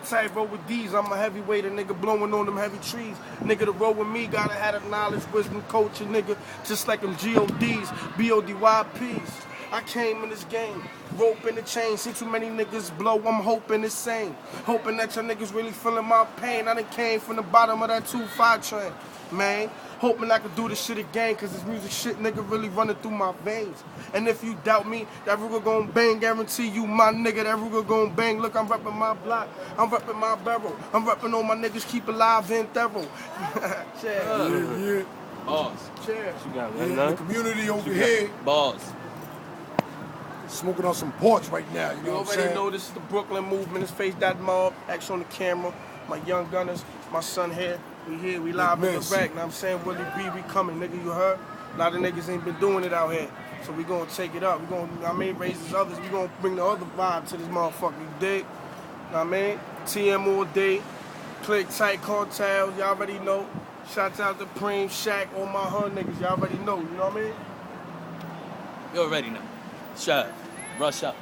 type, roll with D's. I'm a heavyweight, a nigga blowing on them heavy trees. Nigga to roll with me, gotta have the knowledge, wisdom, culture, nigga. Just like them G.O.D's, B.O.D.Y.P's. I came in this game, rope in the chain. See too many niggas blow, I'm hoping it's same. Hoping that your niggas really feeling my pain. I done came from the bottom of that 2-5 train, man. Hoping I could do this shit again, cause this music shit, nigga, really running through my veins. And if you doubt me, that Ruger gon' bang, guarantee you my nigga, that Ruger gon' bang. Look, I'm reppin' my block, I'm reppin' my barrel. I'm reppin' all my niggas, keep alive and thorough. Yeah. Balls. Cheers. You got Yeah, the community over here balls. smoking on some porch right now. You You know what I'm already saying? know this is the Brooklyn movement. It's Face That Mob, action on the camera. My young gunners, my son here. We here, we live in the Miss. rack. Know what I'm saying? Willie B, we coming, nigga, you heard? A lot of niggas ain't been doing it out here. So we gonna take it up. We gonna, raise these others. We gonna bring the other vibe to this motherfucker, you dig? Know what I mean? TM all day. Click tight cartels, y'all already know. Shouts out to Preem, Shaq, all my hood niggas, y'all already know, you know what I mean? You already know. Shut up. Rush up.